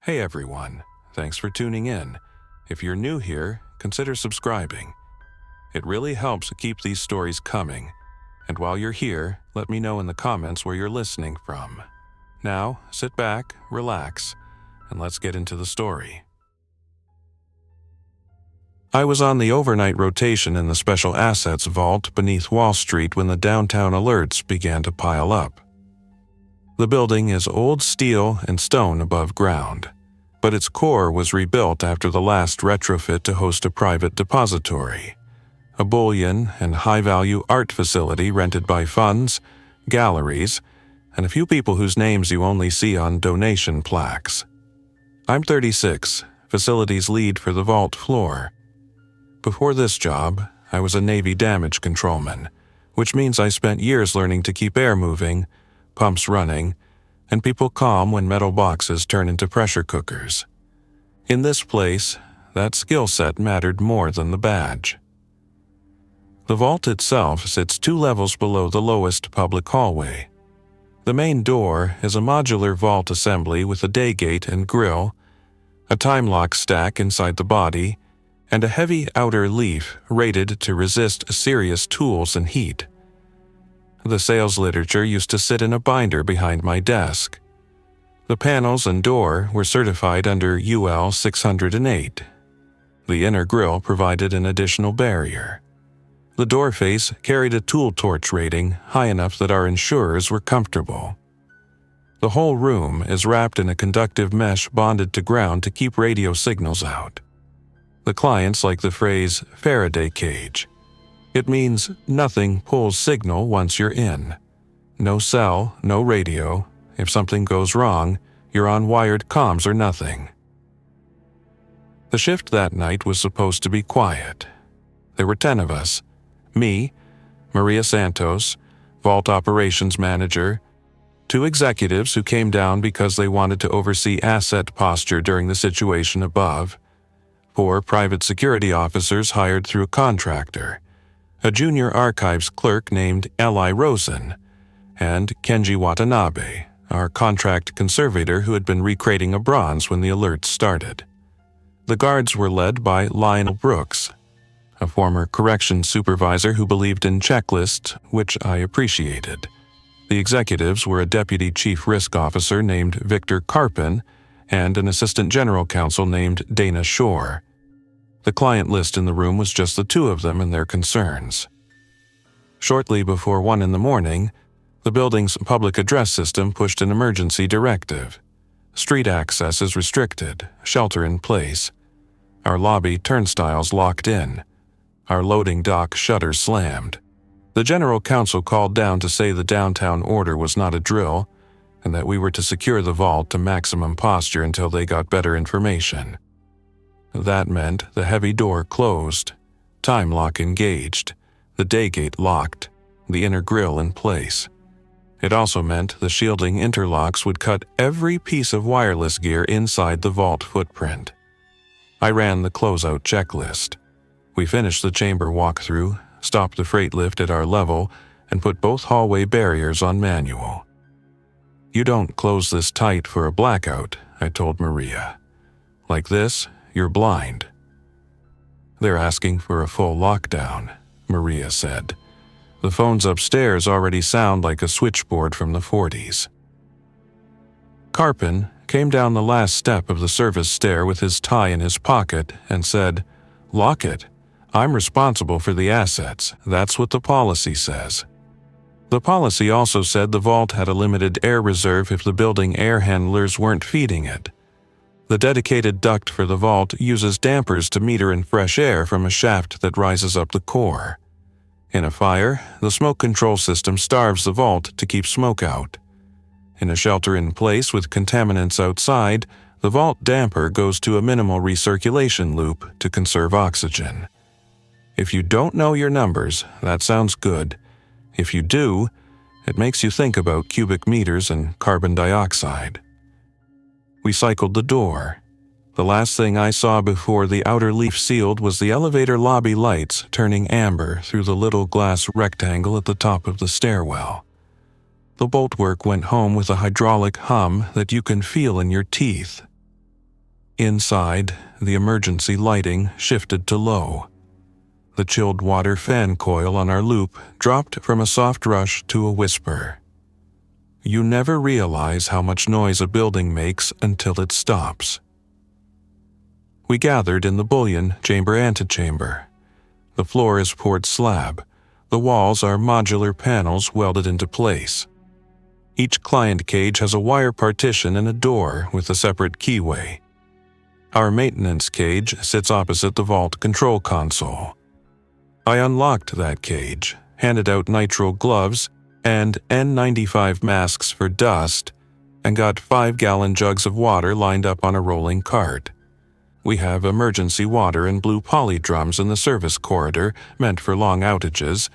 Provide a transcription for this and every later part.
Hey everyone, thanks for tuning in. If you're new here, consider subscribing. It really helps keep these stories coming. And while you're here, let me know in the comments where you're listening from. Now, sit back, relax, and let's get into the story. I was on the overnight rotation in the Special Assets Vault beneath Wall Street when the downtown alerts began to pile up. The building is old steel and stone above ground, but its core was rebuilt after the last retrofit to host a private depository, a bullion and high-value art facility rented by funds, galleries, and a few people whose names you only see on donation plaques. I'm 36, facilities lead for the vault floor. Before this job, I was a Navy damage controlman, which means I spent years learning to keep air moving, pumps running, and people calm when metal boxes turn into pressure cookers. In this place, that skill set mattered more than the badge. The vault itself sits 2 levels below the lowest public hallway. The main door is a modular vault assembly with a day gate and grill, a time lock stack inside the body, and a heavy outer leaf rated to resist serious tools and heat. The sales literature used to sit in a binder behind my desk. The panels and door were certified under UL 608. The inner grille provided an additional barrier. The door face carried a tool torch rating high enough that our insurers were comfortable. The whole room is wrapped in a conductive mesh bonded to ground to keep radio signals out. The clients like the phrase Faraday cage. It means nothing pulls signal once you're in. No cell, no radio. If something goes wrong, you're on wired comms or nothing. The shift that night was supposed to be quiet. There were 10 of us. Me, Maria Santos, Vault Operations Manager, 2 executives who came down because they wanted to oversee asset posture during the situation above, 4 private security officers hired through a contractor, a junior archives clerk named Eli Rosen, and Kenji Watanabe, our contract conservator who had been recreating a bronze when the alerts started. The guards were led by Lionel Brooks, a former corrections supervisor who believed in checklists, which I appreciated. The executives were a deputy chief risk officer named Victor Carpin and an assistant general counsel named Dana Shore. The client list in the room was just the 2 of them and their concerns. Shortly before 1 in the morning, the building's public address system pushed an emergency directive. Street access is restricted, shelter in place. Our lobby turnstiles locked in. Our loading dock shutters slammed. The general counsel called down to say the downtown order was not a drill, and that we were to secure the vault to maximum posture until they got better information. That meant the heavy door closed, time lock engaged, the day gate locked, the inner grille in place. It also meant the shielding interlocks would cut every piece of wireless gear inside the vault footprint. I ran the closeout checklist. We finished the chamber walkthrough, stopped the freight lift at our level, and put both hallway barriers on manual. You don't close this tight for a blackout, I told Maria. Like this, you're blind. They're asking for a full lockdown, Maria said. The phones upstairs already sound like a switchboard from the 40s. Carpin came down the last step of the service stair with his tie in his pocket and said, "Lock it. I'm responsible for the assets. That's what the policy says." The policy also said the vault had a limited air reserve if the building air handlers weren't feeding it. The dedicated duct for the vault uses dampers to meter in fresh air from a shaft that rises up the core. In a fire, the smoke control system starves the vault to keep smoke out. In a shelter-in-place with contaminants outside, the vault damper goes to a minimal recirculation loop to conserve oxygen. If you don't know your numbers, that sounds good. If you do, it makes you think about cubic meters and carbon dioxide. We cycled the door. The last thing I saw before the outer leaf sealed was the elevator lobby lights turning amber through the little glass rectangle at the top of the stairwell. The boltwork went home with a hydraulic hum that you can feel in your teeth. Inside, the emergency lighting shifted to low. The chilled water fan coil on our loop dropped from a soft rush to a whisper. You never realize how much noise a building makes until it stops. We gathered in the bullion chamber antechamber. The floor is poured slab. The walls are modular panels welded into place. Each client cage has a wire partition and a door with a separate keyway. Our maintenance cage sits opposite the vault control console. I unlocked that cage, handed out nitrile gloves and N95 masks for dust, and got 5-gallon jugs of water lined up on a rolling cart. We have emergency water and blue poly drums in the service corridor meant for long outages,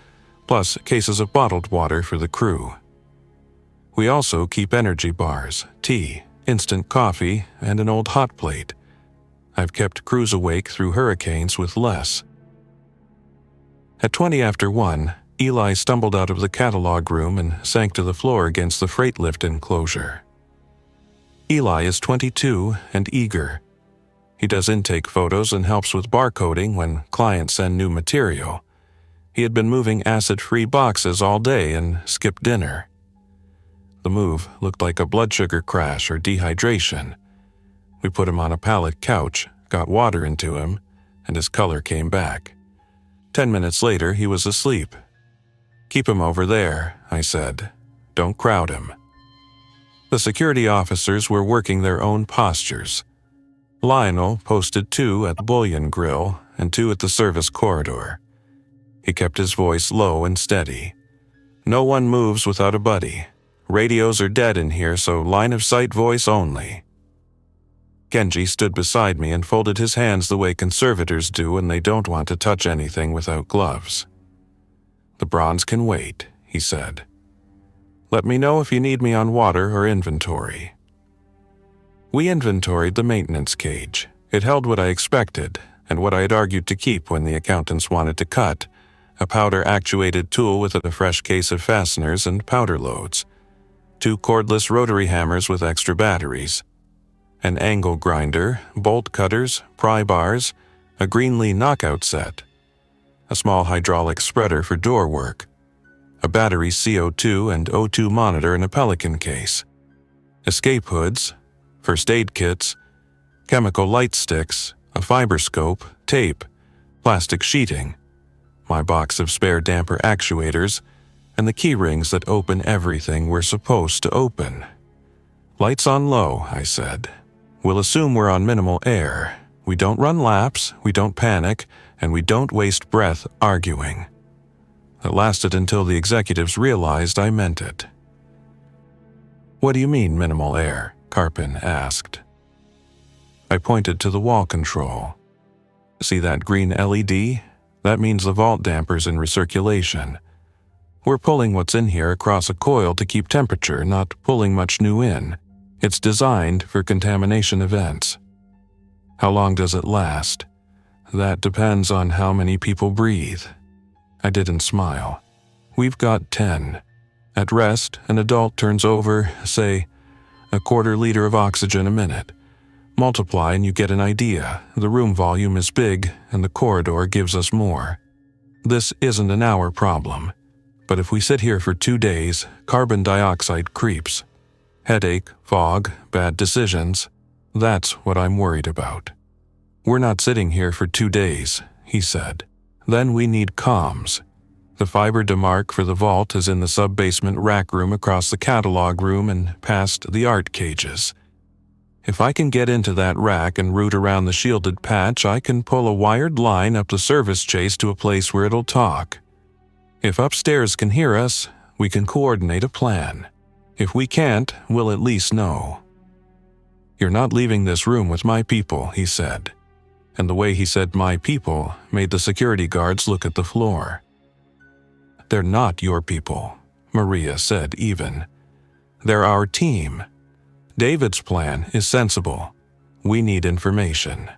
plus cases of bottled water for the crew. We also keep energy bars, tea, instant coffee, and an old hot plate. I've kept crews awake through hurricanes with less. At 20 after 1, Eli stumbled out of the catalog room and sank to the floor against the freight lift enclosure. Eli is 22 and eager. He does intake photos and helps with barcoding when clients send new material. He had been moving acid-free boxes all day and skipped dinner. The move looked like a blood sugar crash or dehydration. We put him on a pallet couch, got water into him, and his color came back. 10 minutes later, he was asleep. Keep him over there, I said. Don't crowd him. The security officers were working their own postures. Lionel posted 2 at the bullion grill and 2 at the service corridor. He kept his voice low and steady. No one moves without a buddy. Radios are dead in here, so line of sight voice only. Genji stood beside me and folded his hands the way conservators do when they don't want to touch anything without gloves. The bronze can wait, he said. Let me know if you need me on water or inventory. We inventoried the maintenance cage. It held what I expected, and what I had argued to keep when the accountants wanted to cut, a powder-actuated tool with a fresh case of fasteners and powder loads, 2 cordless rotary hammers with extra batteries, an angle grinder, bolt cutters, pry bars, a Greenlee knockout set, a small hydraulic spreader for door work, a battery CO2 and O2 monitor in a Pelican case, escape hoods, first aid kits, chemical light sticks, a fiber scope, tape, plastic sheeting, my box of spare damper actuators, and the key rings that open everything we're supposed to open. Lights on low, I said. We'll assume we're on minimal air. We don't run laps, we don't panic, and we don't waste breath arguing. It lasted until the executives realized I meant it. What do you mean, minimal air? Carpin asked. I pointed to the wall control. See that green LED? That means the vault damper's in recirculation. We're pulling what's in here across a coil to keep temperature, not pulling much new in. It's designed for contamination events. How long does it last? That depends on how many people breathe. I didn't smile. We've got 10. At rest, an adult turns over, say, a quarter liter of oxygen a minute. Multiply and you get an idea. The room volume is big and the corridor gives us more. This isn't an hour problem. But if we sit here for 2 days, carbon dioxide creeps. Headache, fog, bad decisions. That's what I'm worried about. We're not sitting here for 2 days, he said. Then we need comms. The fiber demarc for the vault is in the sub-basement rack room across the catalog room and past the art cages. If I can get into that rack and route around the shielded patch, I can pull a wired line up the service chase to a place where it'll talk. If upstairs can hear us, we can coordinate a plan. If we can't, we'll at least know. You're not leaving this room with my people, he said. And the way he said my people made the security guards look at the floor. They're not your people, Maria said even. They're our team. David's plan is sensible. We need information.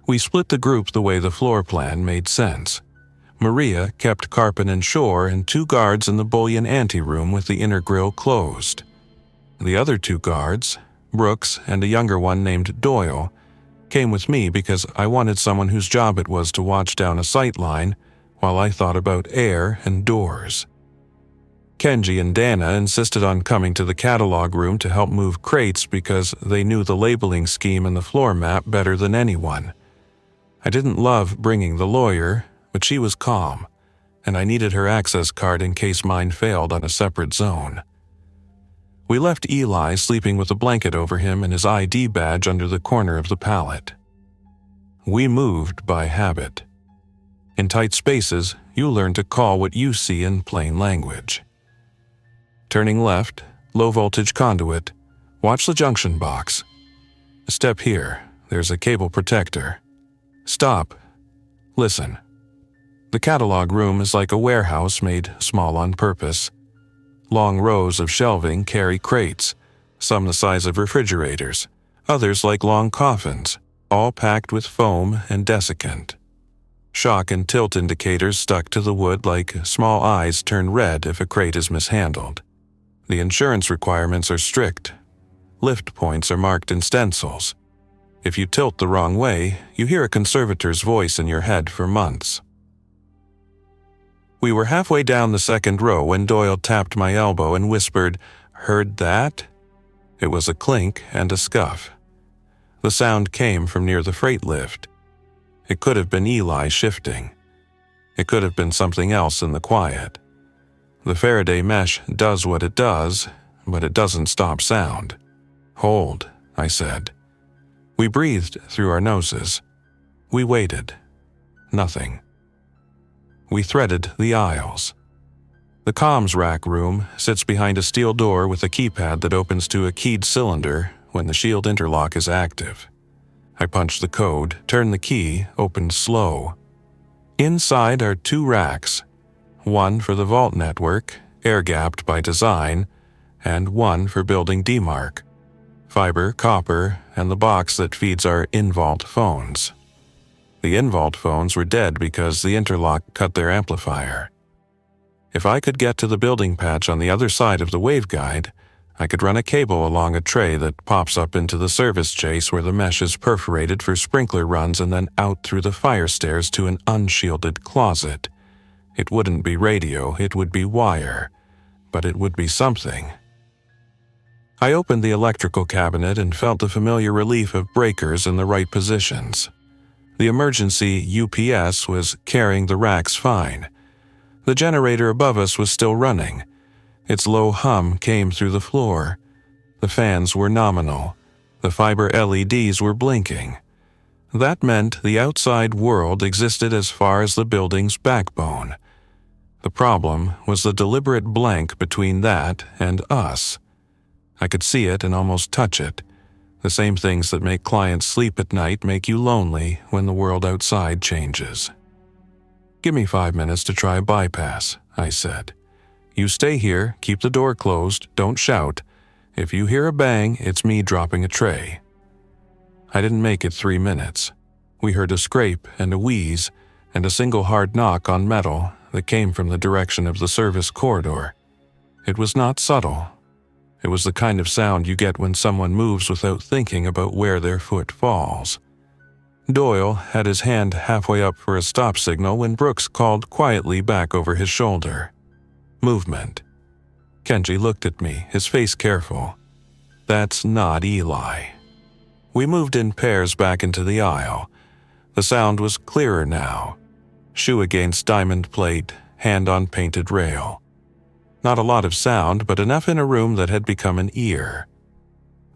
We split the group the way the floor plan made sense. Maria kept Carpin and Shore and 2 guards in the bullion anteroom with the inner grill closed. The other 2 guards, Brooks and a younger one named Doyle came with me because I wanted someone whose job it was to watch down a sight line while I thought about air and doors. Kenji and Dana insisted on coming to the catalog room to help move crates because they knew the labeling scheme and the floor map better than anyone. I didn't love bringing the lawyer, but she was calm, and I needed her access card in case mine failed on a separate zone. We left Eli sleeping with a blanket over him and his ID badge under the corner of the pallet. We moved by habit. In tight spaces, you learn to call what you see in plain language. Turning left, low-voltage conduit. Watch the junction box. Step here. There's a cable protector. Stop. Listen. The catalog room is like a warehouse made small on purpose. Long rows of shelving carry crates, some the size of refrigerators, others like long coffins, all packed with foam and desiccant. Shock and tilt indicators stuck to the wood like small eyes turn red if a crate is mishandled. The insurance requirements are strict. Lift points are marked in stencils. If you tilt the wrong way, you hear a conservator's voice in your head for months. We were halfway down the second row when Doyle tapped my elbow and whispered, "Heard that?" It was a clink and a scuff. The sound came from near the freight lift. It could have been Eli shifting. It could have been something else in the quiet. The Faraday mesh does what it does, but it doesn't stop sound. "Hold," I said. We breathed through our noses. We waited. Nothing. We threaded the aisles. The comms rack room sits behind a steel door with a keypad that opens to a keyed cylinder when the shield interlock is active. I punched the code, turned the key, opened slow. Inside are 2 racks, one for the vault network, air-gapped by design, and one for building demarc, fiber, copper, and the box that feeds our in-vault phones. The in-vault phones were dead because the interlock cut their amplifier. If I could get to the building patch on the other side of the waveguide, I could run a cable along a tray that pops up into the service chase where the mesh is perforated for sprinkler runs and then out through the fire stairs to an unshielded closet. It wouldn't be radio, it would be wire, but it would be something. I opened the electrical cabinet and felt the familiar relief of breakers in the right positions. The emergency UPS was carrying the racks fine. The generator above us was still running. Its low hum came through the floor. The fans were nominal. The fiber LEDs were blinking. That meant the outside world existed as far as the building's backbone. The problem was the deliberate blank between that and us. I could see it and almost touch it. The same things that make clients sleep at night make you lonely when the world outside changes. "Give me 5 minutes to try a bypass," I said. "You stay here, keep the door closed, don't shout. If you hear a bang, it's me dropping a tray." I didn't make it 3 minutes. We heard a scrape and a wheeze, and a single hard knock on metal that came from the direction of the service corridor. It was not subtle. It was the kind of sound you get when someone moves without thinking about where their foot falls. Doyle had his hand halfway up for a stop signal when Brooks called quietly back over his shoulder. Movement. Kenji looked at me, his face careful. That's not Eli. We moved in pairs back into the aisle. The sound was clearer now. Shoe against diamond plate, hand on painted rail. Not a lot of sound, but enough in a room that had become an ear.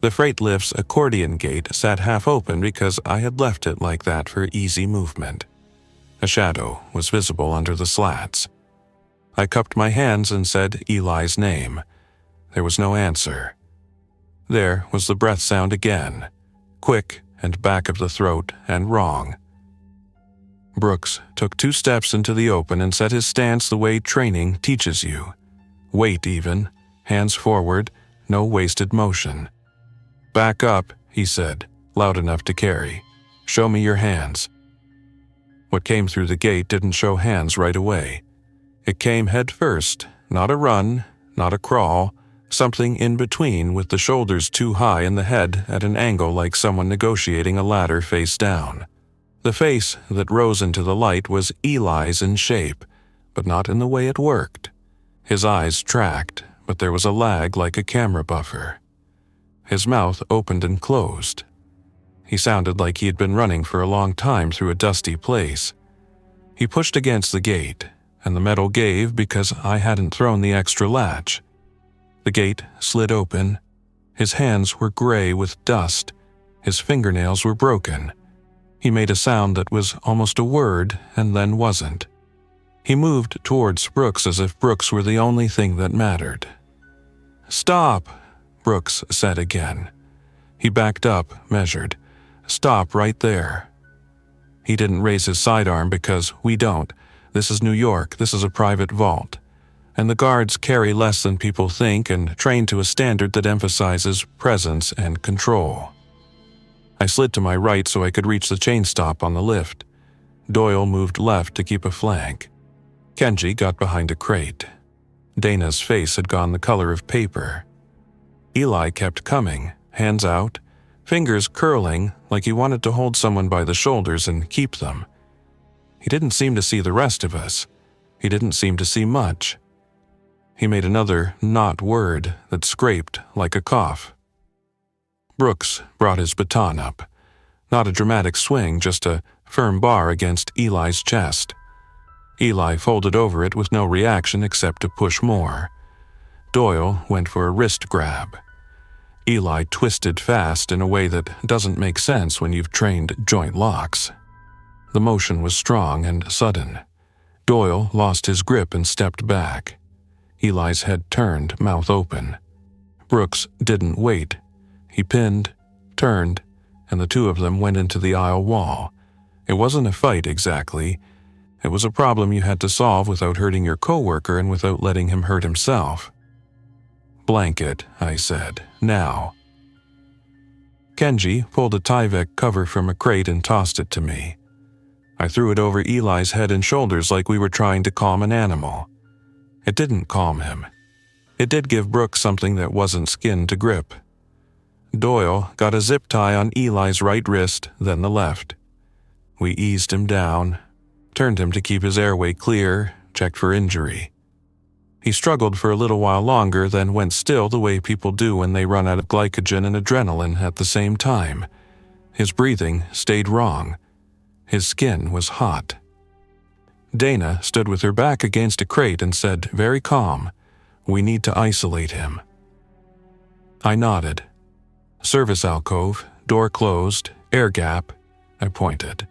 The freight lift's accordion gate sat half open because I had left it like that for easy movement. A shadow was visible under the slats. I cupped my hands and said Eli's name. There was no answer. There was the breath sound again, quick and back of the throat and wrong. Brooks took 2 steps into the open and set his stance the way training teaches you. Weight even, hands forward, no wasted motion. "Back up," he said, loud enough to carry. "Show me your hands." What came through the gate didn't show hands right away. It came head first, not a run, not a crawl, Something in between, with the shoulders too high and the head at an angle like someone negotiating a ladder face down. The face that rose into the light was Eli's in shape, but not in the way it worked. His eyes tracked, but there was a lag like a camera buffer. His mouth opened and closed. He sounded like he had been running for a long time through a dusty place. He pushed against the gate, and the metal gave because I hadn't thrown the extra latch. The gate slid open. His hands were gray with dust. His fingernails were broken. He made a sound that was almost a word and then wasn't. He moved towards Brooks as if Brooks were the only thing that mattered. "Stop," Brooks said again. He backed up, measured. "Stop right there." He didn't raise his sidearm because we don't. This is New York. This is a private vault. And the guards carry less than people think and train to a standard that emphasizes presence and control. I slid to my right so I could reach the chain stop on the lift. Doyle moved left to keep a flank. Kenji got behind a crate. Dana's face had gone the color of paper. Eli kept coming, hands out, fingers curling like he wanted to hold someone by the shoulders and keep them. He didn't seem to see the rest of us. He didn't seem to see much. He made another not word that scraped like a cough. Brooks brought his baton up. Not a dramatic swing, just a firm bar against Eli's chest. Eli folded over it with no reaction except to push more. Doyle went for a wrist grab. Eli twisted fast in a way that doesn't make sense when you've trained joint locks. The motion was strong and sudden. Doyle lost his grip and stepped back. Eli's head turned, mouth open. Brooks didn't wait. He pinned, turned, and the two of them went into the aisle wall. It wasn't a fight exactly. It was a problem you had to solve without hurting your coworker and without letting him hurt himself. "Blanket," I said. "Now." Kenji pulled a Tyvek cover from a crate and tossed it to me. I threw it over Eli's head and shoulders like we were trying to calm an animal. It didn't calm him. It did give Brooks something that wasn't skin to grip. Doyle got a zip tie on Eli's right wrist, then the left. We eased him down, turned him to keep his airway clear, checked for injury. He struggled for a little while longer, then went still the way people do when they run out of glycogen and adrenaline at the same time. His breathing stayed wrong. His skin was hot. Dana stood with her back against a crate and said, very calm, "We need to isolate him." I nodded. "Service alcove, door closed, air gap," I pointed.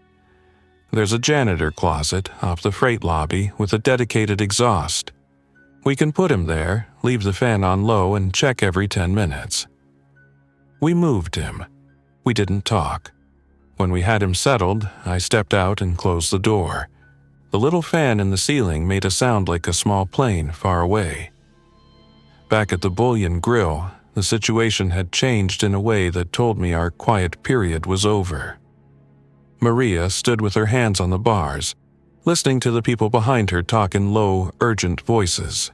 "There's a janitor closet off the freight lobby with a dedicated exhaust. We can put him there, leave the fan on low, and check every 10 minutes. We moved him. We didn't talk. When we had him settled, I stepped out and closed the door. The little fan in the ceiling made a sound like a small plane far away. Back at the Bullion Grill, the situation had changed in a way that told me our quiet period was over. Maria stood with her hands on the bars, listening to the people behind her talk in low, urgent voices.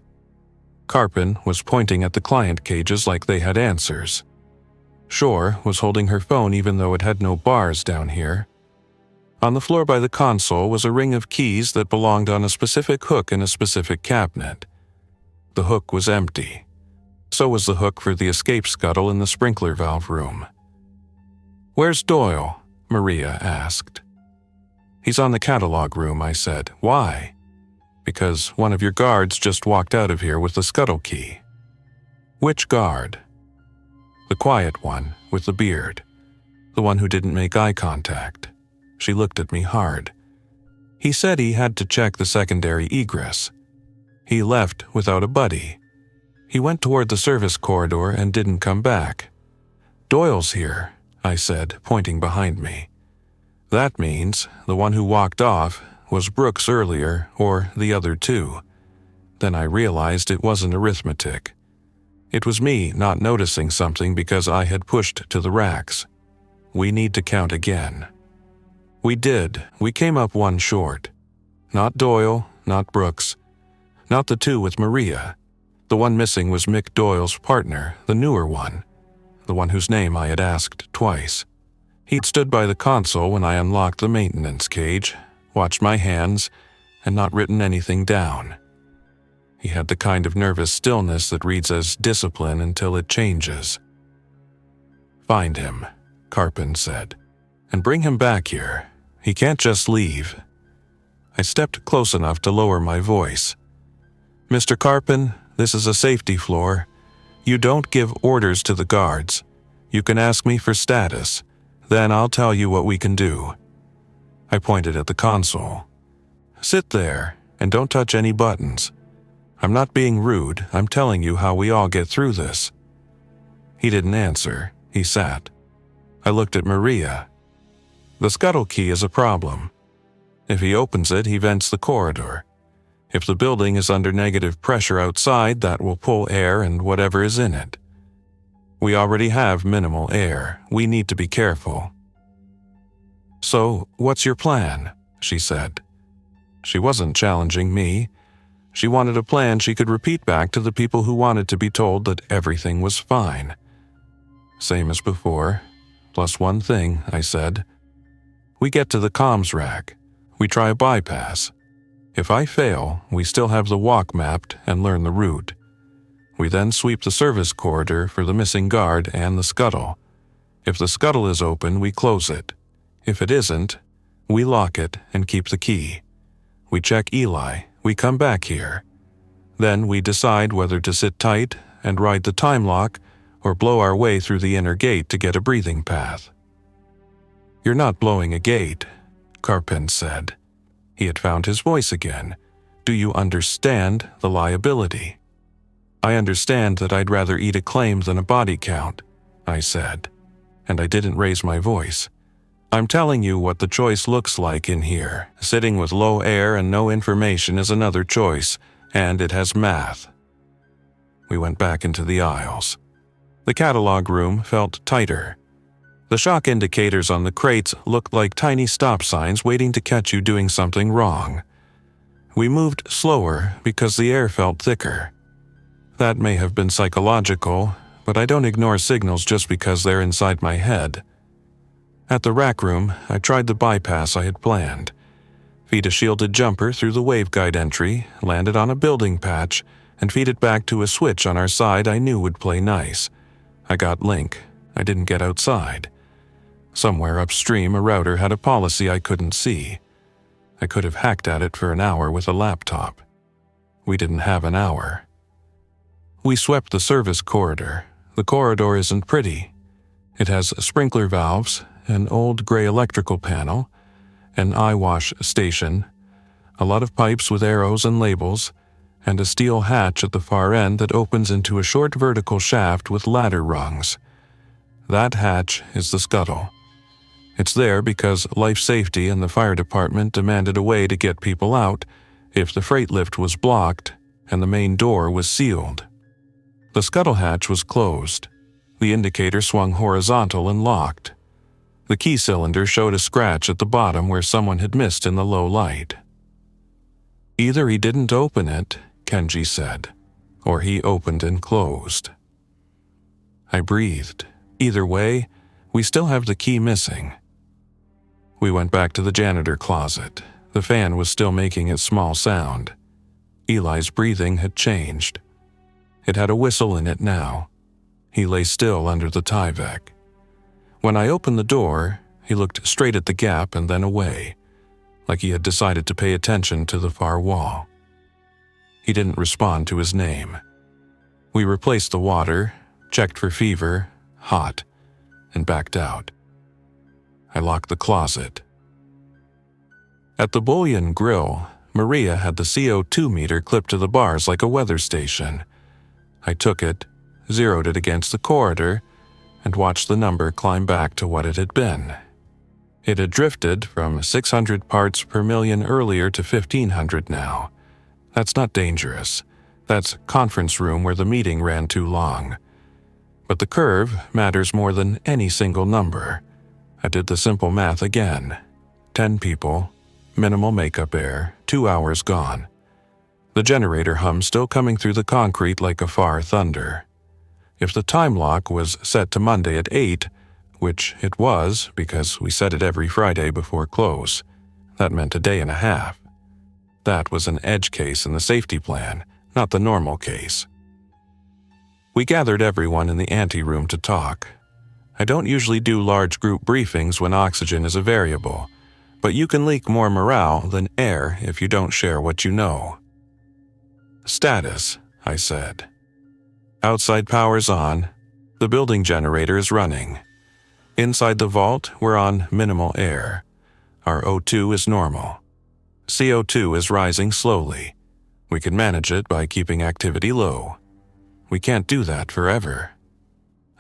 Carpin was pointing at the client cages like they had answers. Shore was holding her phone even though it had no bars down here. On the floor by the console was a ring of keys that belonged on a specific hook in a specific cabinet. The hook was empty. So was the hook for the escape scuttle in the sprinkler valve room. "Where's Doyle?" Maria asked. "He's on the catalog room," I said. "Why?" "Because one of your guards just walked out of here with the scuttle key." "Which guard?" "The quiet one, with the beard. The one who didn't make eye contact." She looked at me hard. "He said he had to check the secondary egress. He left without a buddy. He went toward the service corridor and didn't come back." "Doyle's here," I said, pointing behind me. "That means the one who walked off was Brooks earlier, or the other two." Then I realized it wasn't arithmetic. It was me not noticing something because I had pushed to the racks. "We need to count again." We did. We came up one short. Not Doyle, not Brooks, not the two with Maria. The one missing was Mick Doyle's partner, the newer one, the one whose name I had asked twice. He'd stood by the console when I unlocked the maintenance cage, watched my hands, and not written anything down. He had the kind of nervous stillness that reads as discipline until it changes. "Find him," Carpin said, "and bring him back here. He can't just leave." I stepped close enough to lower my voice. "Mr. Carpin, this is a safety floor. You don't give orders to the guards. You can ask me for status. Then I'll tell you what we can do." I pointed at the console. "Sit there and don't touch any buttons. I'm not being rude, I'm telling you how we all get through this." He didn't answer. He sat. I looked at Maria. "The scuttle key is a problem. If he opens it, he vents the corridor. If the building is under negative pressure outside, that will pull air and whatever is in it. We already have minimal air. We need to be careful." "So, what's your plan?" she said. She wasn't challenging me. She wanted a plan she could repeat back to the people who wanted to be told that everything was fine. "Same as before, plus one thing," I said. "We get to the comms rack. We try a bypass. If I fail, we still have the walk mapped and learn the route. We then sweep the service corridor for the missing guard and the scuttle. If the scuttle is open, we close it. If it isn't, we lock it and keep the key. We check Eli. We come back here. Then we decide whether to sit tight and ride the time lock or blow our way through the inner gate to get a breathing path." "You're not blowing a gate," Carpin said. He had found his voice again. "Do you understand the liability?" "I understand that I'd rather eat a claim than a body count," I said, and I didn't raise my voice. "I'm telling you what the choice looks like in here. Sitting with low air and no information is another choice, and it has math." We went back into the aisles. The catalog room felt tighter. The shock indicators on the crates looked like tiny stop signs waiting to catch you doing something wrong. We moved slower because the air felt thicker. That may have been psychological, but I don't ignore signals just because they're inside my head. At the rack room, I tried the bypass I had planned. Feed a shielded jumper through the waveguide entry, landed on a building patch, and feed it back to a switch on our side I knew would play nice. I got link. I didn't get outside. Somewhere upstream, a router had a policy I couldn't see. I could have hacked at it for an hour with a laptop. We didn't have an hour. We swept the service corridor. The corridor isn't pretty. It has sprinkler valves, an old gray electrical panel, an eye wash station, a lot of pipes with arrows and labels, and a steel hatch at the far end that opens into a short vertical shaft with ladder rungs. That hatch is the scuttle. It's there because life safety and the fire department demanded a way to get people out if the freight lift was blocked and the main door was sealed. The scuttle hatch was closed. The indicator swung horizontal and locked. The key cylinder showed a scratch at the bottom where someone had missed in the low light. "Either he didn't open it," Kenji said, "or he opened and closed." I breathed. Either way, we still have the key missing. We went back to the janitor closet. The fan was still making its small sound. Eli's breathing had changed. It had a whistle in it now. He lay still under the Tyvek. When I opened the door, he looked straight at the gap and then away, like he had decided to pay attention to the far wall. He didn't respond to his name. We replaced the water, checked for fever, hot, and backed out. I locked the closet. At the Bullion Grill, Maria had the CO2 meter clipped to the bars like a weather station. I took it, zeroed it against the corridor, and watched the number climb back to what it had been. It had drifted from 600 parts per million earlier to 1,500 now. That's not dangerous. That's conference room where the meeting ran too long. But the curve matters more than any single number. I did the simple math again. 10 people, minimal makeup air, 2 hours gone. the generator hum still coming through the concrete like a far thunder. If the time lock was set to Monday at 8, which it was because we set it every Friday before close, that meant a day and a half. That was an edge case in the safety plan, not the normal case. We gathered everyone in the anteroom to talk. I don't usually do large group briefings when oxygen is a variable, but you can leak more morale than air if you don't share what you know. Status, I said. Outside power's on. The building generator is running. Inside the vault, we're on minimal air. Our O2 is normal. CO2 is rising slowly. We can manage it by keeping activity low. We can't do that forever.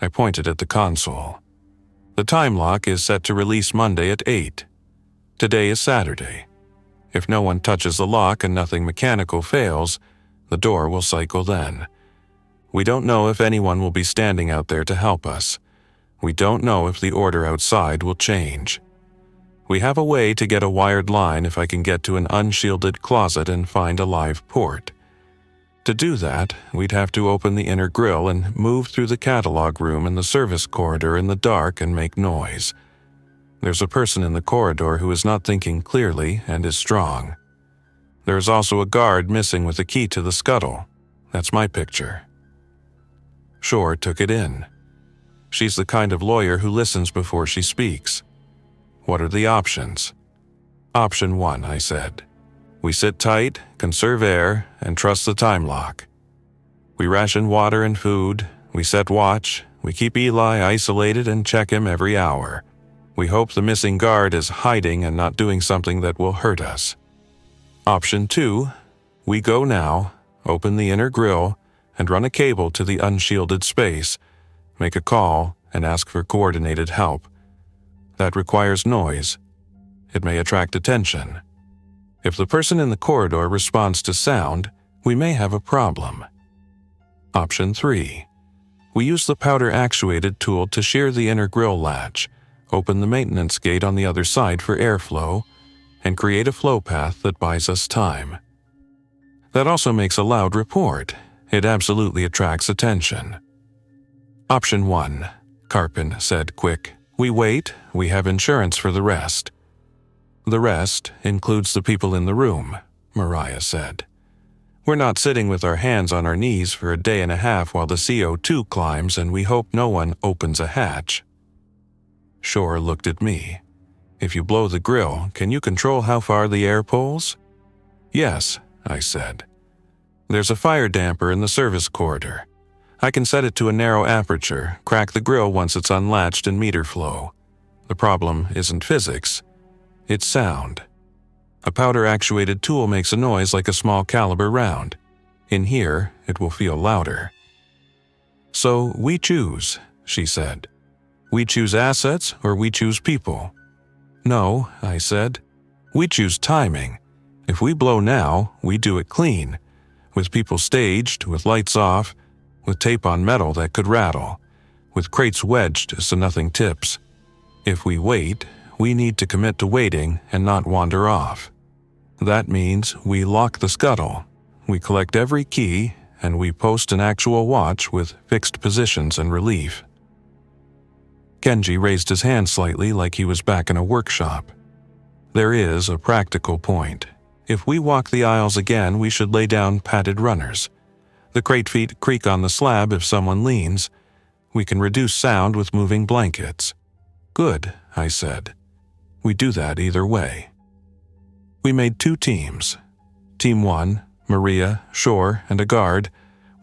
I pointed at the console. The time lock is set to release Monday at 8. Today is Saturday. If no one touches the lock and nothing mechanical fails, the door will cycle then. We don't know if anyone will be standing out there to help us. We don't know if the order outside will change. We have a way to get a wired line if I can get to an unshielded closet and find a live port. To do that, we'd have to open the inner grill and move through the catalog room and the service corridor in the dark and make noise. There's a person in the corridor who is not thinking clearly and is strong. There is also a guard missing with a key to the scuttle. That's my picture. Shore took it in. She's the kind of lawyer who listens before she speaks. What are the options? Option 1, I said. We sit tight, conserve air, and trust the time lock. We ration water and food, we set watch, we keep Eli isolated and check him every hour. We hope the missing guard is hiding and not doing something that will hurt us. Option 2, we go now, open the inner grill, and run a cable to the unshielded space, make a call, and ask for coordinated help. That requires noise. It may attract attention. If the person in the corridor responds to sound, we may have a problem. Option 3. We use the powder-actuated tool to shear the inner grill latch, open the maintenance gate on the other side for airflow, and create a flow path that buys us time. That also makes a loud report. It absolutely attracts attention. Option 1, Carpin said quick. We wait, we have insurance for the rest. The rest includes the people in the room, Mariah said. We're not sitting with our hands on our knees for a day and a half while the CO2 climbs and we hope no one opens a hatch. Shore looked at me. If you blow the grill, can you control how far the air pulls? Yes, I said. There's a fire damper in the service corridor. I can set it to a narrow aperture, crack the grill once it's unlatched and meter flow. The problem isn't physics, it's sound. A powder-actuated tool makes a noise like a small caliber round. In here, it will feel louder. So we choose, she said. We choose assets or we choose people. No, I said. We choose timing. If we blow now, we do it clean. With people staged, with lights off, with tape on metal that could rattle, with crates wedged so nothing tips. If we wait, we need to commit to waiting and not wander off. That means we lock the scuttle, we collect every key, and we post an actual watch with fixed positions and relief. Kenji raised his hand slightly like he was back in a workshop. There is a practical point. If we walk the aisles again, we should lay down padded runners. The crate feet creak on the slab if someone leans. We can reduce sound with moving blankets. Good, I said. We do that either way. We made 2 teams. Team 1, Maria, Shore, and a guard,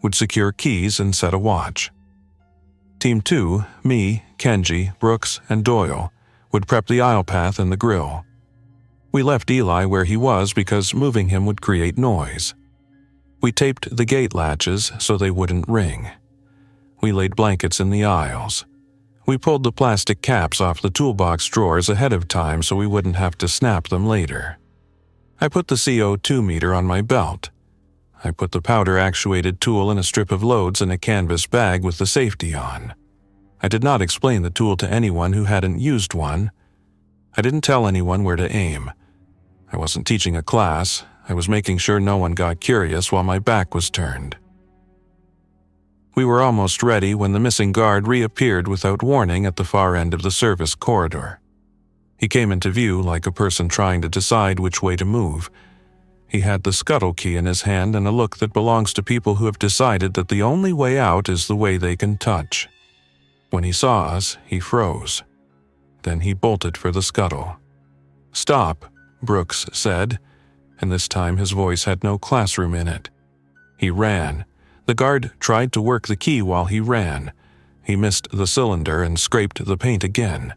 would secure keys and set a watch. Team 2, me, Kenji, Brooks, and Doyle, would prep the aisle path and the grill. We left Eli where he was because moving him would create noise. We taped the gate latches so they wouldn't ring. We laid blankets in the aisles. We pulled the plastic caps off the toolbox drawers ahead of time so we wouldn't have to snap them later. I put the CO2 meter on my belt. I put the powder-actuated tool in a strip of loads in a canvas bag with the safety on. I did not explain the tool to anyone who hadn't used one. I didn't tell anyone where to aim. I wasn't teaching a class, I was making sure no one got curious while my back was turned. We were almost ready when the missing guard reappeared without warning at the far end of the service corridor. He came into view like a person trying to decide which way to move. He had the scuttle key in his hand and a look that belongs to people who have decided that the only way out is the way they can touch. When he saw us, he froze. Then he bolted for the scuttle. "Stop," Brooks said, and this time his voice had no classroom in it. He ran. The guard tried to work the key while he ran. He missed the cylinder and scraped the paint again.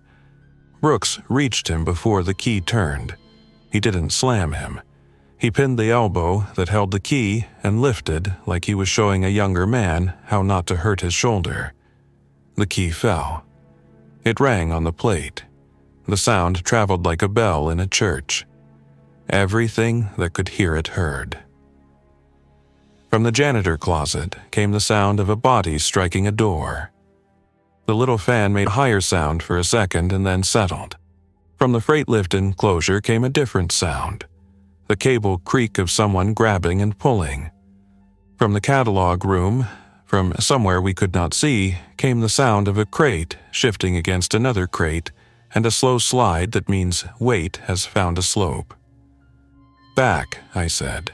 Brooks reached him before the key turned. He didn't slam him. He pinned the elbow that held the key and lifted like he was showing a younger man how not to hurt his shoulder. The key fell. It rang on the plate. The sound traveled like a bell in a church. Everything that could hear it heard. From the janitor closet came the sound of a body striking a door. The little fan made a higher sound for a second and then settled. From the freight lift enclosure came a different sound, the cable creak of someone grabbing and pulling. From the catalog room, from somewhere we could not see, came the sound of a crate shifting against another crate and a slow slide that means weight has found a slope. "Back," I said.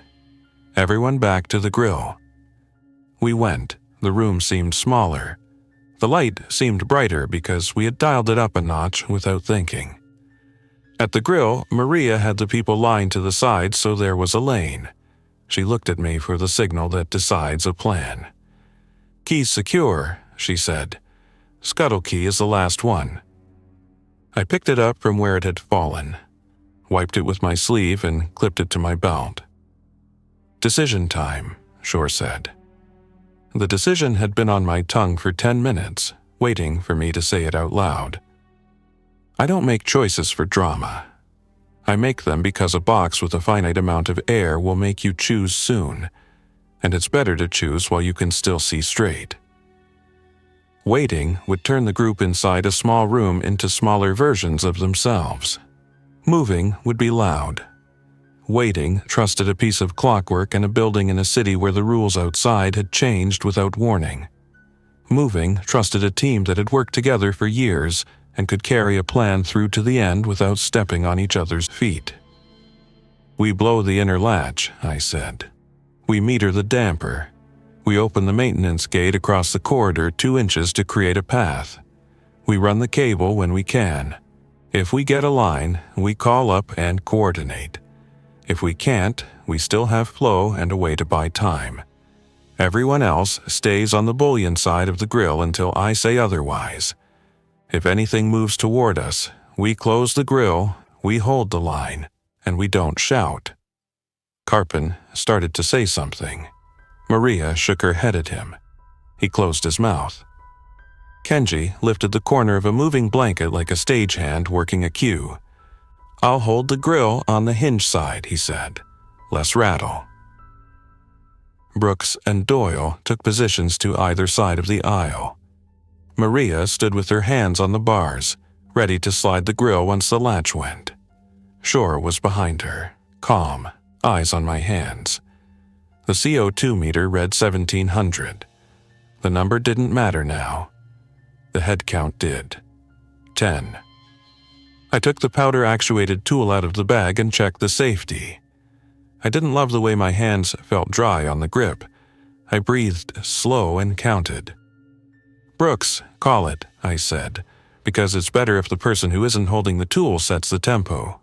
"Everyone back to the grill." We went. The room seemed smaller. The light seemed brighter because we had dialed it up a notch without thinking. At the grill, Maria had the people lined to the side so there was a lane. She looked at me for the signal that decides a plan. "Key's secure," she said. "Scuttle key is the last one." I picked it up from where it had fallen, wiped it with my sleeve, and clipped it to my belt. "Decision time," Shore said. The decision had been on my tongue for 10 minutes, waiting for me to say it out loud. I don't make choices for drama. I make them because a box with a finite amount of air will make you choose soon, and it's better to choose while you can still see straight. Waiting would turn the group inside a small room into smaller versions of themselves. Moving would be loud. Waiting trusted a piece of clockwork in a building in a city where the rules outside had changed without warning. Moving trusted a team that had worked together for years and could carry a plan through to the end without stepping on each other's feet. "We blow the inner latch," I said. "We meter the damper. We open the maintenance gate across the corridor 2 inches to create a path. We run the cable when we can. If we get a line, we call up and coordinate. If we can't, we still have flow and a way to buy time. Everyone else stays on the bullion side of the grill until I say otherwise. If anything moves toward us, we close the grill, we hold the line, and we don't shout." Carpin started to say something. Maria shook her head at him. He closed his mouth. Kenji lifted the corner of a moving blanket like a stagehand working a cue. "I'll hold the grill on the hinge side," he said. "Less rattle." Brooks and Doyle took positions to either side of the aisle. Maria stood with her hands on the bars, ready to slide the grill once the latch went. Shore was behind her, calm, eyes on my hands. The CO2 meter read 1700. The number didn't matter now. The head count did. 10. I took the powder-actuated tool out of the bag and checked the safety. I didn't love the way my hands felt dry on the grip. I breathed slow and counted. "Brooks, call it," I said, "because it's better if the person who isn't holding the tool sets the tempo."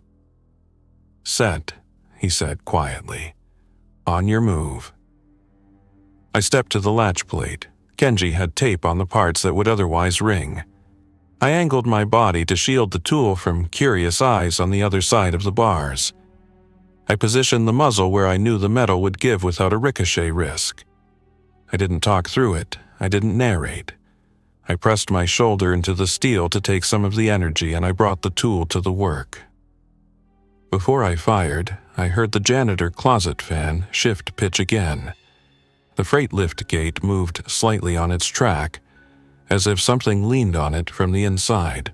"Set," he said quietly. "On your move." I stepped to the latch plate. Kenji had tape on the parts that would otherwise ring. I angled my body to shield the tool from curious eyes on the other side of the bars. I positioned the muzzle where I knew the metal would give without a ricochet risk. I didn't talk through it. I didn't narrate. I pressed my shoulder into the steel to take some of the energy, and I brought the tool to the work. Before I fired, I heard the janitor closet fan shift pitch again. The freight lift gate moved slightly on its track, as if something leaned on it from the inside.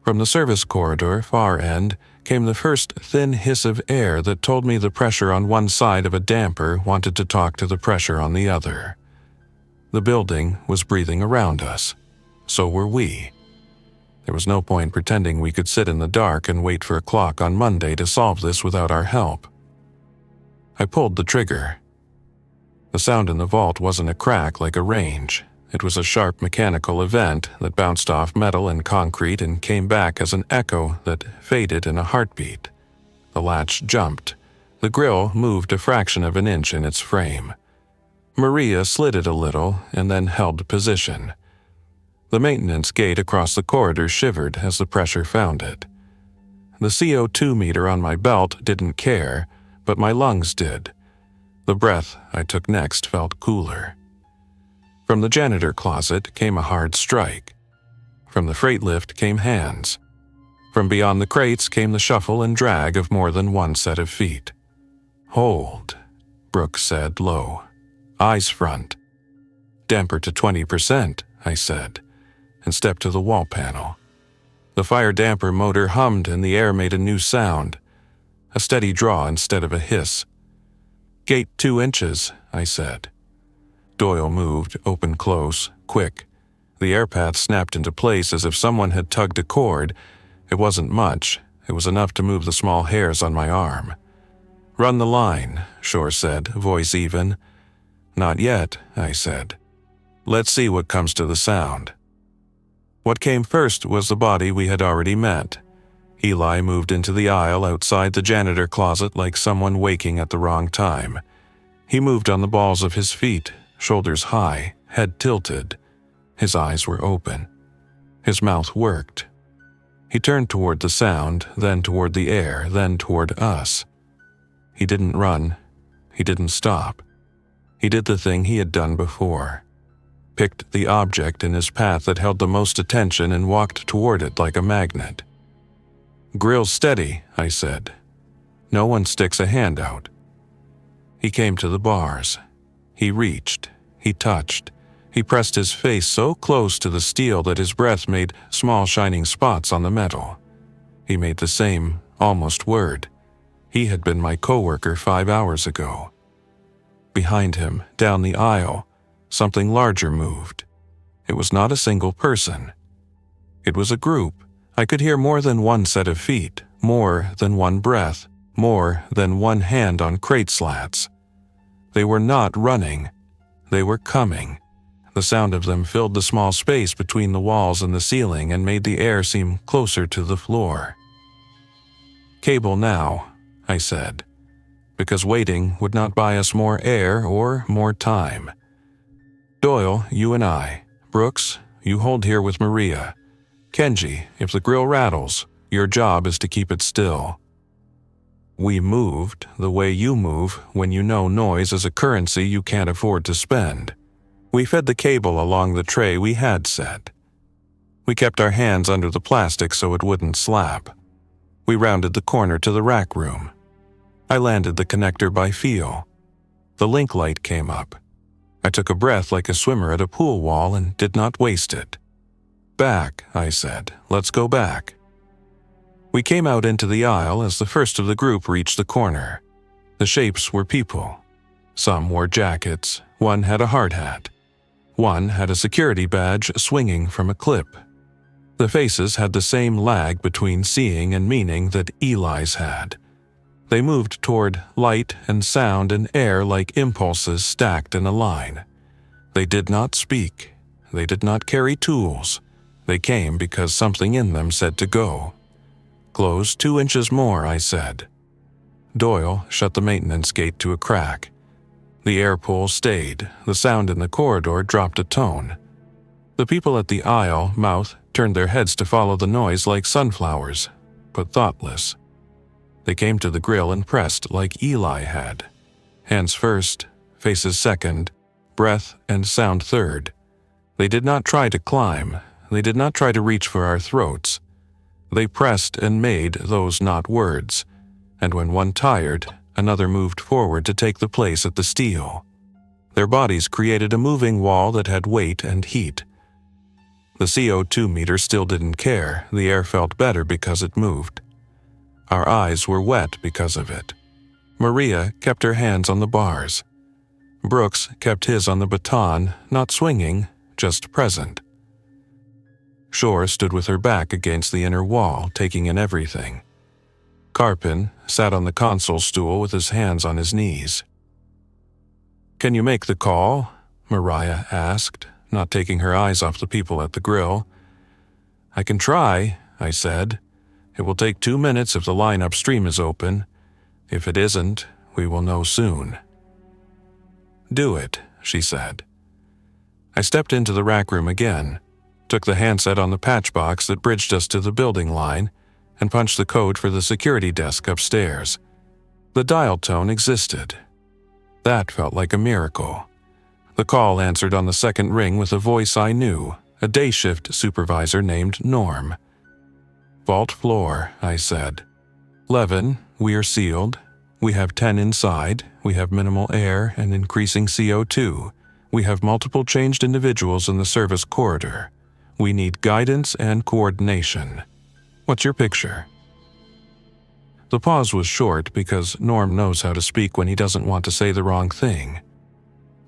From the service corridor far end came the first thin hiss of air that told me the pressure on one side of a damper wanted to talk to the pressure on the other. The building was breathing around us. So were we. There was no point pretending we could sit in the dark and wait for a clock on Monday to solve this without our help. I pulled the trigger. The sound in the vault wasn't a crack like a range. It was a sharp mechanical event that bounced off metal and concrete and came back as an echo that faded in a heartbeat. The latch jumped. The grill moved a fraction of an inch in its frame. Maria slid it a little and then held position. The maintenance gate across the corridor shivered as the pressure found it. The CO2 meter on my belt didn't care, but my lungs did. The breath I took next felt cooler. From the janitor closet came a hard strike. From the freight lift came hands. From beyond the crates came the shuffle and drag of more than one set of feet. "Hold," Brooks said low. "Eyes front." "Damper to 20%, I said, and stepped to the wall panel. The fire damper motor hummed and the air made a new sound, a steady draw instead of a hiss. "Gate 2 inches, I said. Doyle moved, open close, quick. The air path snapped into place as if someone had tugged a cord. It wasn't much. It was enough to move the small hairs on my arm. "Run the line," Shore said, voice even. "Not yet," I said. "Let's see what comes to the sound." What came first was the body we had already met. Eli moved into the aisle outside the janitor closet like someone waking at the wrong time. He moved on the balls of his feet, shoulders high, head tilted. His eyes were open. His mouth worked. He turned toward the sound, then toward the air, then toward us. He didn't run. He didn't stop. He did the thing he had done before. Picked the object in his path that held the most attention and walked toward it like a magnet. "Grill steady," I said. "No one sticks a hand out." He came to the bars. He reached. He touched. He pressed his face so close to the steel that his breath made small shining spots on the metal. He made the same, almost word. He had been my coworker 5 hours ago. Behind him, down the aisle, something larger moved. It was not a single person. It was a group. I could hear more than one set of feet, more than one breath, more than one hand on crate slats. They were not running. They were coming. The sound of them filled the small space between the walls and the ceiling and made the air seem closer to the floor. "Cable now," I said, because waiting would not buy us more air or more time. "Doyle, you and I. Brooks, you hold here with Maria. Kenji, if the grill rattles, your job is to keep it still." We moved the way you move when you know noise is a currency you can't afford to spend. We fed the cable along the tray we had set. We kept our hands under the plastic so it wouldn't slap. We rounded the corner to the rack room. I landed the connector by feel. The link light came up. I took a breath like a swimmer at a pool wall and did not waste it. "Back," I said. "Let's go back." We came out into the aisle as the first of the group reached the corner. The shapes were people. Some wore jackets. One had a hard hat. One had a security badge swinging from a clip. The faces had the same lag between seeing and meaning that Eli's had. They moved toward light and sound and air like impulses stacked in a line. They did not speak. They did not carry tools. They came because something in them said to go. "Close 2 inches more," I said. Doyle shut the maintenance gate to a crack. The air pull stayed. The sound in the corridor dropped a tone. The people at the aisle mouth turned their heads to follow the noise like sunflowers, but thoughtless. They came to the grill and pressed like Eli had. Hands first, faces second, breath and sound third. They did not try to climb. They did not try to reach for our throats. They pressed and made those not words, and when one tired, another moved forward to take the place at the steel. Their bodies created a moving wall that had weight and heat. The CO2 meter still didn't care. The air felt better because it moved. Our eyes were wet because of it. Maria kept her hands on the bars. Brooks kept his on the baton, not swinging, just present. Shore stood with her back against the inner wall, taking in everything. Carpin sat on the console stool with his hands on his knees. "Can you make the call?" Maria asked, not taking her eyes off the people at the grill. "I can try," I said. "It will take 2 minutes if the line upstream is open. If it isn't, we will know soon." "Do it," she said. I stepped into the rack room again, took the handset on the patch box that bridged us to the building line, and punched the code for the security desk upstairs. The dial tone existed. That felt like a miracle. The call answered on the second ring with a voice I knew, a day shift supervisor named Norm. "Vault floor," I said. "11, we are sealed. We have 10 inside. We have minimal air and increasing CO2. We have multiple changed individuals in the service corridor. We need guidance and coordination. What's your picture?" The pause was short because Norm knows how to speak when he doesn't want to say the wrong thing.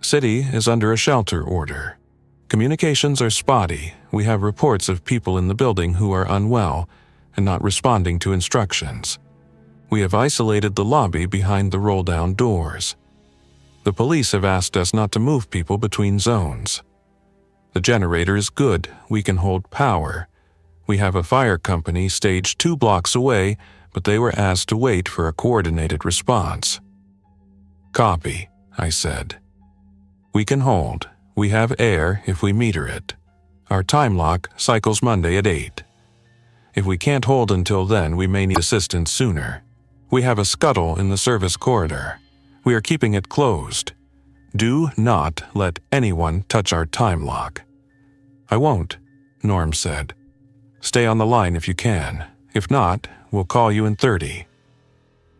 "City is under a shelter order. Communications are spotty. We have reports of people in the building who are unwell and not responding to instructions. We have isolated the lobby behind the roll-down doors. The police have asked us not to move people between zones. The generator is good. We can hold power. We have a fire company staged 2 blocks away, but they were asked to wait for a coordinated response." "Copy," I said. "We can hold. We have air if we meter it. Our time lock cycles Monday at 8. If we can't hold until then, we may need assistance sooner. We have a scuttle in the service corridor. We are keeping it closed. Do not let anyone touch our time lock." "I won't," Norm said. "Stay on the line if you can. If not, we'll call you in 30.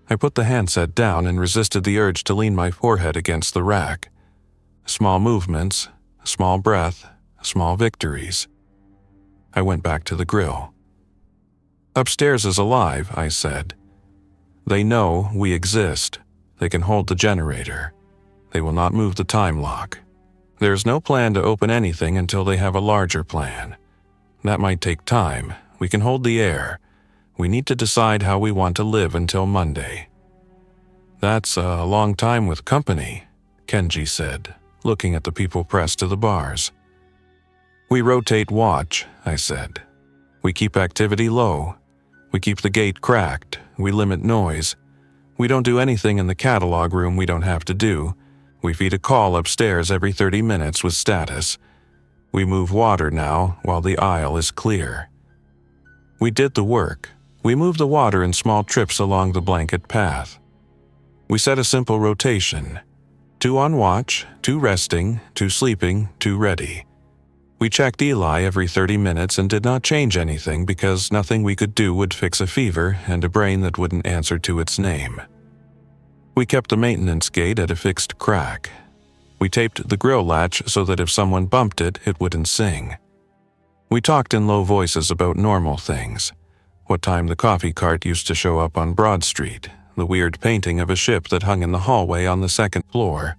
I put the handset down and resisted the urge to lean my forehead against the rack. Small movements, small breath, small victories. I went back to the grill. "Upstairs is alive," I said. "They know we exist. They can hold the generator. They will not move the time lock. There's no plan to open anything until they have a larger plan. That might take time. We can hold the air. We need to decide how we want to live until Monday." "That's a long time with company," Kenji said, looking at the people pressed to the bars. "We rotate watch," I said. "We keep activity low. We keep the gate cracked. We limit noise. We don't do anything in the catalog room we don't have to do. We feed a call upstairs every 30 minutes with status. We move water now while the aisle is clear." We did the work. We moved the water in small trips along the blanket path. We set a simple rotation. 2 on watch, 2 resting, 2 sleeping, 2 ready. We checked Eli every 30 minutes and did not change anything because nothing we could do would fix a fever and a brain that wouldn't answer to its name. We kept the maintenance gate at a fixed crack. We taped the grill latch so that if someone bumped it, it wouldn't sing. We talked in low voices about normal things. What time the coffee cart used to show up on Broad Street, the weird painting of a ship that hung in the hallway on the 2nd floor,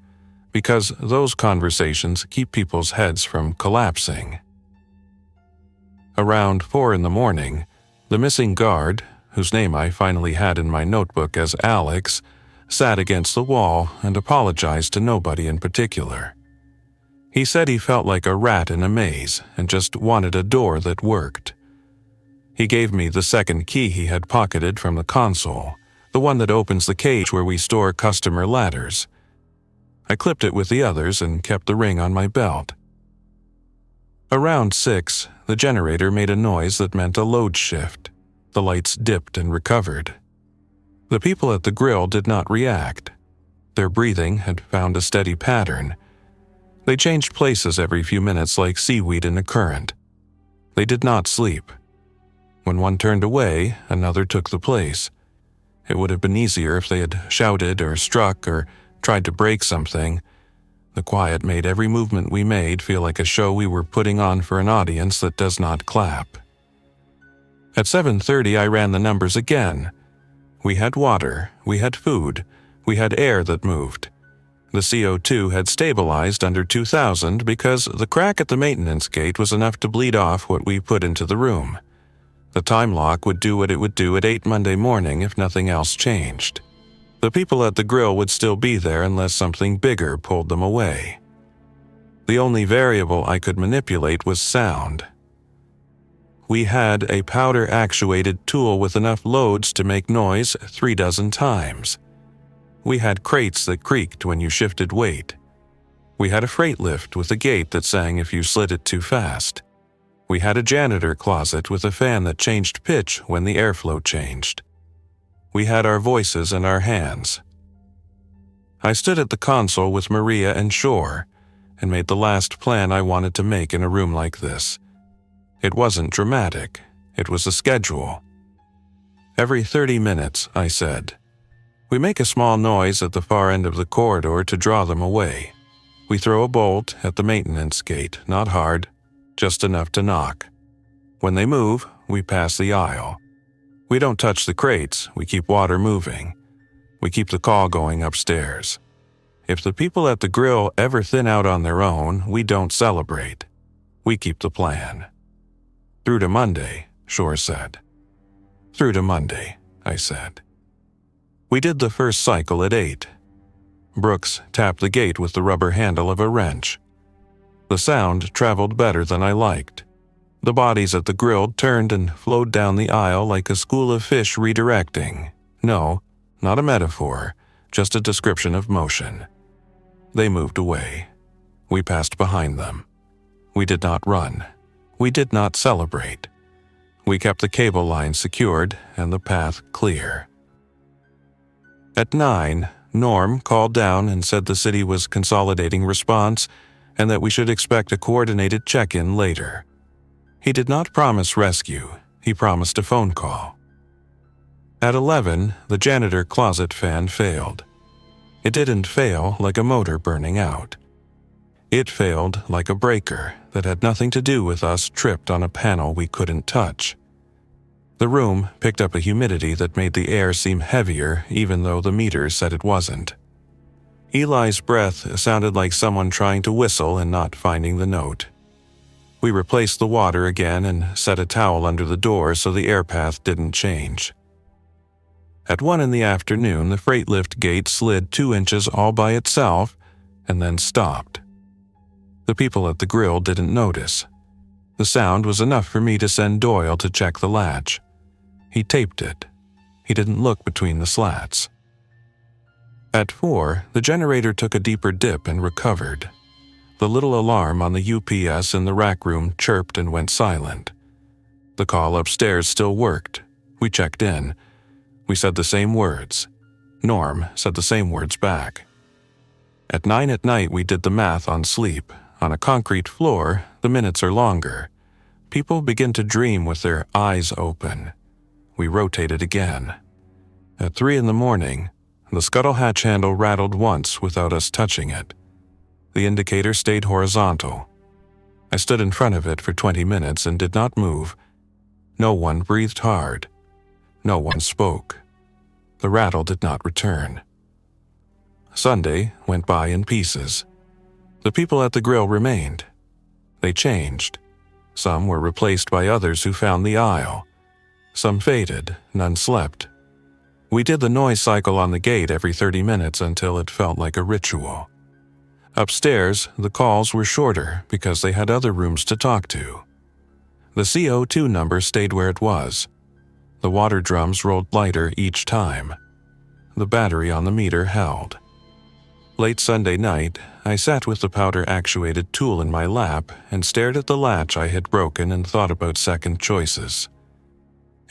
because those conversations keep people's heads from collapsing. Around 4 in the morning, the missing guard, whose name I finally had in my notebook as Alex, sat against the wall and apologized to nobody in particular. He said he felt like a rat in a maze and just wanted a door that worked. He gave me the second key he had pocketed from the console, the one that opens the cage where we store customer ladders. I clipped it with the others and kept the ring on my belt. Around 6, the generator made a noise that meant a load shift. The lights dipped and recovered. The people at the grill did not react. Their breathing had found a steady pattern. They changed places every few minutes like seaweed in a current. They did not sleep. When one turned away, another took the place. It would have been easier if they had shouted or struck or tried to break something. The quiet made every movement we made feel like a show we were putting on for an audience that does not clap. At 7:30, I ran the numbers again. We had water, we had food, we had air that moved. The CO2 had stabilized under 2,000 because the crack at the maintenance gate was enough to bleed off what we put into the room. The time lock would do what it would do at 8 Monday morning if nothing else changed. The people at the grill would still be there unless something bigger pulled them away. The only variable I could manipulate was sound. We had a powder-actuated tool with enough loads to make noise 36 times. We had crates that creaked when you shifted weight. We had a freight lift with a gate that sang if you slid it too fast. We had a janitor closet with a fan that changed pitch when the airflow changed. We had our voices and our hands. I stood at the console with Maria and Shore and made the last plan I wanted to make in a room like this. It wasn't dramatic. It was a schedule. Every 30 minutes, I said. We make a small noise at the far end of the corridor to draw them away. We throw a bolt at the maintenance gate, not hard, just enough to knock. When they move, we pass the aisle. We don't touch the crates, we keep water moving. We keep the call going upstairs. If the people at the grill ever thin out on their own, we don't celebrate. We keep the plan. Through to Monday, Shore said. Through to Monday, I said. We did the first cycle at 8. Brooks tapped the gate with the rubber handle of a wrench. The sound traveled better than I liked. The bodies at the grill turned and flowed down the aisle like a school of fish redirecting. No, not a metaphor, just a description of motion. They moved away. We passed behind them. We did not run. We did not celebrate. We kept the cable line secured and the path clear. At 9, Norm called down and said the city was consolidating response and that we should expect a coordinated check-in later. He did not promise rescue. He promised a phone call. At 11, the janitor closet fan failed. It didn't fail like a motor burning out. It failed like a breaker that had nothing to do with us tripped on a panel we couldn't touch. The room picked up a humidity that made the air seem heavier even though the meter said it wasn't. Eli's breath sounded like someone trying to whistle and not finding the note. We replaced the water again and set a towel under the door so the air path didn't change. At 1 in the afternoon, the freight lift gate slid 2 inches all by itself and then stopped. The people at the grill didn't notice. The sound was enough for me to send Doyle to check the latch. He taped it. He didn't look between the slats. At 4, the generator took a deeper dip and recovered. The little alarm on the UPS in the rack room chirped and went silent. The call upstairs still worked. We checked in. We said the same words. Norm said the same words back. At 9 at night, we did the math on sleep. On a concrete floor, the minutes are longer. People begin to dream with their eyes open. We rotated again. At 3 in the morning, the scuttle hatch handle rattled once without us touching it. The indicator stayed horizontal. I stood in front of it for 20 minutes and did not move. No one breathed hard. No one spoke. The rattle did not return. Sunday went by in pieces. The people at the grill remained. They changed. Some were replaced by others who found the aisle. Some faded, none slept. We did the noise cycle on the gate every 30 minutes until it felt like a ritual. Upstairs, the calls were shorter because they had other rooms to talk to. The CO2 number stayed where it was. The water drums rolled lighter each time. The battery on the meter held. Late Sunday night, I sat with the powder-actuated tool in my lap and stared at the latch I had broken and thought about second choices.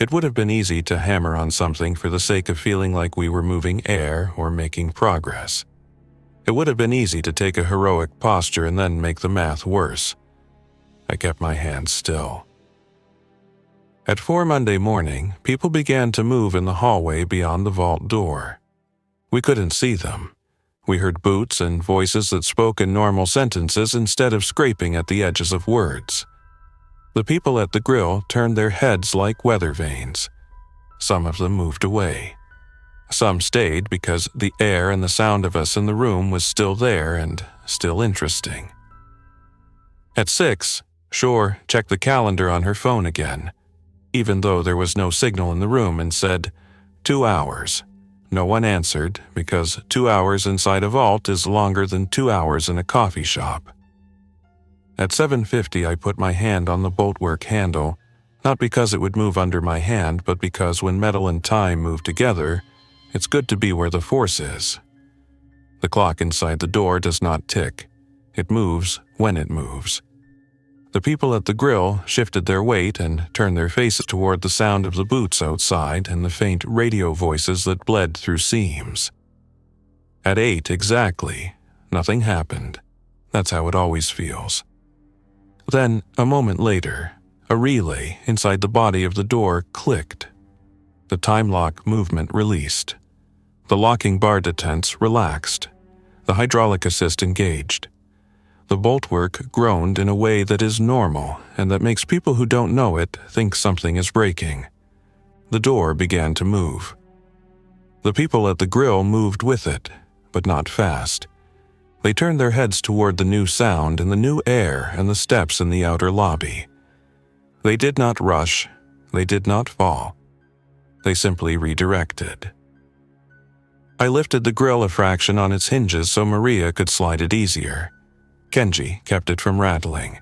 It would have been easy to hammer on something for the sake of feeling like we were moving air or making progress. It would have been easy to take a heroic posture and then make the math worse. I kept my hands still. At 4 Monday morning, people began to move in the hallway beyond the vault door. We couldn't see them. We heard boots and voices that spoke in normal sentences instead of scraping at the edges of words. The people at the grill turned their heads like weather vanes. Some of them moved away. Some stayed because the air and the sound of us in the room was still there and still interesting. At 6, Shore checked the calendar on her phone again, even though there was no signal in the room, and said, 2 hours. No one answered because 2 hours inside a vault is longer than 2 hours in a coffee shop. At 7:50, I put my hand on the boltwork handle, not because it would move under my hand, but because when metal and time move together, it's good to be where the force is. The clock inside the door does not tick. It moves when it moves. The people at the grill shifted their weight and turned their faces toward the sound of the boots outside and the faint radio voices that bled through seams. At 8 exactly, nothing happened. That's how it always feels. Then, a moment later, a relay inside the body of the door clicked. The time lock movement released. The locking bar detents relaxed. The hydraulic assist engaged. The boltwork groaned in a way that is normal and that makes people who don't know it think something is breaking. The door began to move. The people at the grill moved with it, but not fast. They turned their heads toward the new sound and the new air and the steps in the outer lobby. They did not rush. They did not fall. They simply redirected. I lifted the grill a fraction on its hinges so Maria could slide it easier. Kenji kept it from rattling.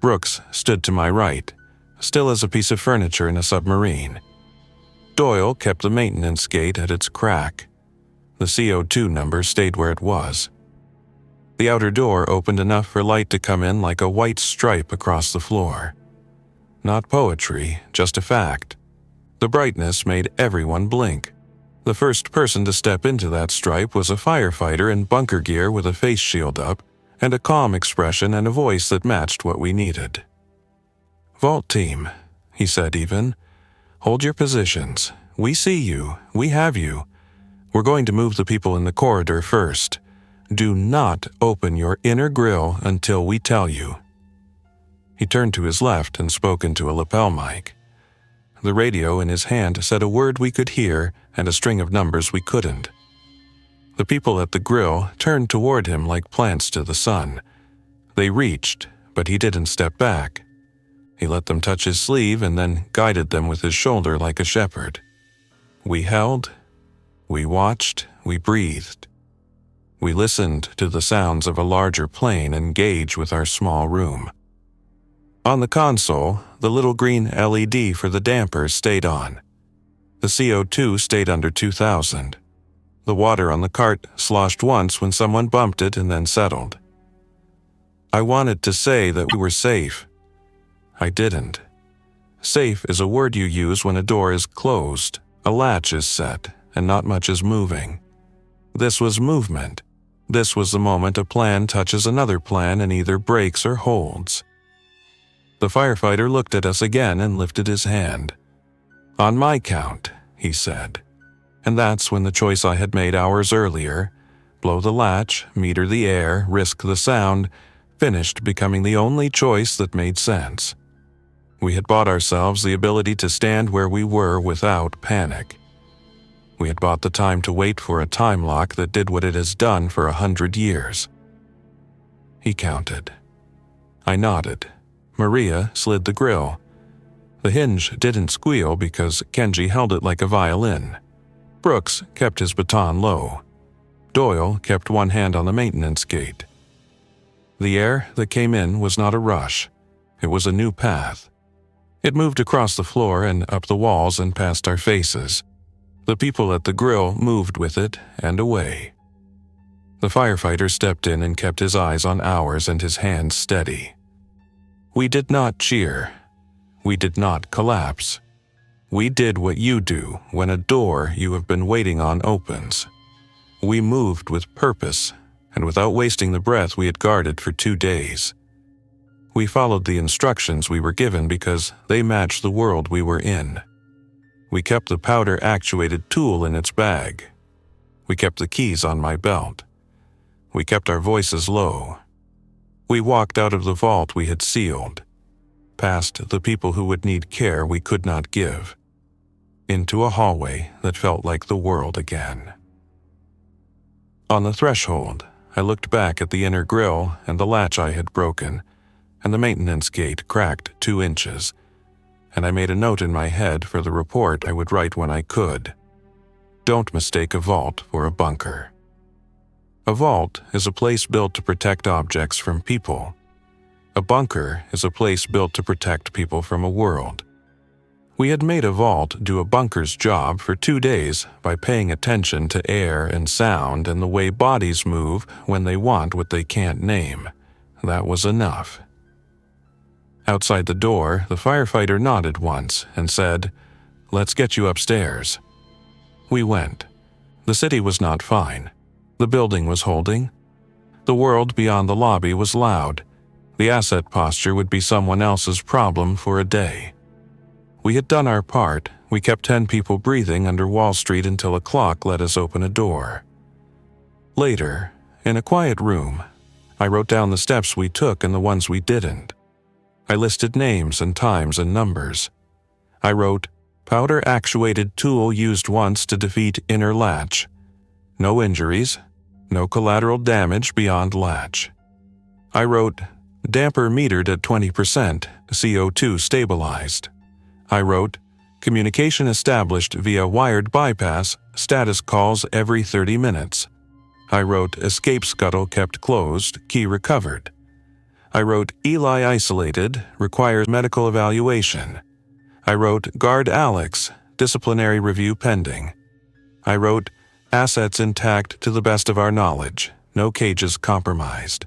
Brooks stood to my right, still as a piece of furniture in a submarine. Doyle kept the maintenance gate at its crack. The CO2 number stayed where it was. The outer door opened enough for light to come in like a white stripe across the floor. Not poetry, just a fact. The brightness made everyone blink. The first person to step into that stripe was a firefighter in bunker gear with a face shield up, and a calm expression and a voice that matched what we needed. "Vault team," he said even. "Hold your positions. We see you. We have you. We're going to move the people in the corridor first. Do not open your inner grill until we tell you." He turned to his left and spoke into a lapel mic. The radio in his hand said a word we could hear and a string of numbers we couldn't. The people at the grill turned toward him like plants to the sun. They reached, but he didn't step back. He let them touch his sleeve and then guided them with his shoulder like a shepherd. We held, we watched, we breathed. We listened to the sounds of a larger plane engage with our small room. On the console, the little green LED for the dampers stayed on. The CO2 stayed under 2,000. The water on the cart sloshed once when someone bumped it and then settled. I wanted to say that we were safe. I didn't. Safe is a word you use when a door is closed, a latch is set, and not much is moving. This was movement. This was the moment a plan touches another plan and either breaks or holds. The firefighter looked at us again and lifted his hand. "On my count," he said. And that's when the choice I had made hours earlier, blow the latch, meter the air, risk the sound, finished becoming the only choice that made sense. We had bought ourselves the ability to stand where we were without panic. We had bought the time to wait for a time lock that did what it has done for 100 years. He counted. I nodded. Maria slid the grill. The hinge didn't squeal because Kenji held it like a violin. Brooks kept his baton low. Doyle kept one hand on the maintenance gate. The air that came in was not a rush. It was a new path. It moved across the floor and up the walls and past our faces. The people at the grill moved with it and away. The firefighter stepped in and kept his eyes on ours and his hands steady. We did not cheer. We did not collapse. We did what you do when a door you have been waiting on opens. We moved with purpose, and without wasting the breath we had guarded for 2 days. We followed the instructions we were given because they matched the world we were in. We kept the powder-actuated tool in its bag. We kept the keys on my belt. We kept our voices low. We walked out of the vault we had sealed, past the people who would need care we could not give. into a hallway that felt like the world again. On the threshold, I looked back at the inner grille and the latch I had broken, and the maintenance gate cracked 2 inches, and I made a note in my head for the report I would write when I could. Don't mistake a vault for a bunker. A vault is a place built to protect objects from people. A bunker is a place built to protect people from a world. We had made a vault do a bunker's job for 2 days by paying attention to air and sound and the way bodies move when they want what they can't name. That was enough. Outside the door, the firefighter nodded once and said, "Let's get you upstairs." We went. The city was not fine. The building was holding. The world beyond the lobby was loud. The asset posture would be someone else's problem for a day. We had done our part. We kept 10 people breathing under Wall Street until a clock let us open a door. Later, in a quiet room, I wrote down the steps we took and the ones we didn't. I listed names and times and numbers. I wrote, powder-actuated tool used once to defeat inner latch. No injuries, no collateral damage beyond latch. I wrote, damper metered at 20%, CO2 stabilized. I wrote, communication established via wired bypass, status calls every 30 minutes. I wrote, escape scuttle kept closed, key recovered. I wrote, Eli isolated, requires medical evaluation. I wrote, guard Alex, disciplinary review pending. I wrote, assets intact to the best of our knowledge, no cages compromised.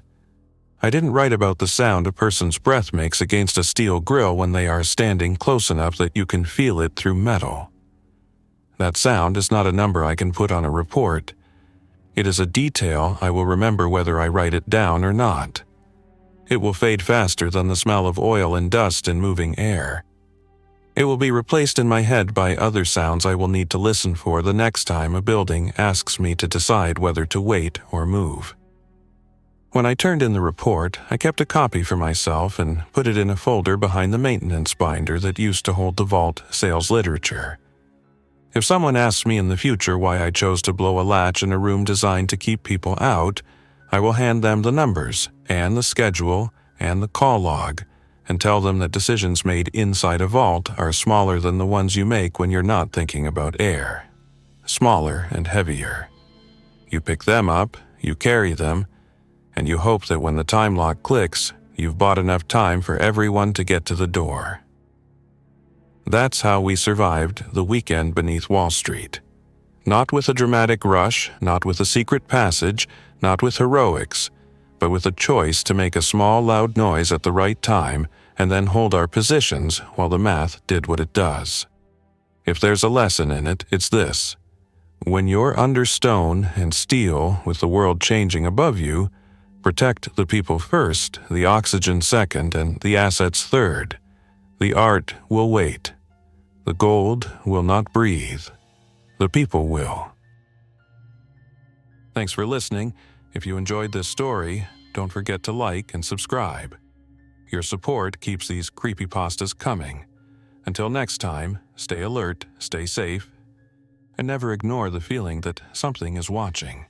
I didn't write about the sound a person's breath makes against a steel grill when they are standing close enough that you can feel it through metal. That sound is not a number I can put on a report. It is a detail I will remember whether I write it down or not. It will fade faster than the smell of oil and dust in moving air. It will be replaced in my head by other sounds I will need to listen for the next time a building asks me to decide whether to wait or move. When I turned in the report, I kept a copy for myself and put it in a folder behind the maintenance binder that used to hold the vault sales literature. If someone asks me in the future why I chose to blow a latch in a room designed to keep people out, I will hand them the numbers and the schedule and the call log and tell them that decisions made inside a vault are smaller than the ones you make when you're not thinking about air. Smaller and heavier. You pick them up, you carry them, and you hope that when the time lock clicks, you've bought enough time for everyone to get to the door. That's how we survived the weekend beneath Wall Street. Not with a dramatic rush, not with a secret passage, not with heroics, but with a choice to make a small, loud noise at the right time and then hold our positions while the math did what it does. If there's a lesson in it, it's this. When you're under stone and steel with the world changing above you, protect the people first, the oxygen second, and the assets third. The art will wait. The gold will not breathe. The people will. Thanks for listening. If you enjoyed this story, don't forget to like and subscribe. Your support keeps these creepypastas coming. Until next time, stay alert, stay safe, and never ignore the feeling that something is watching.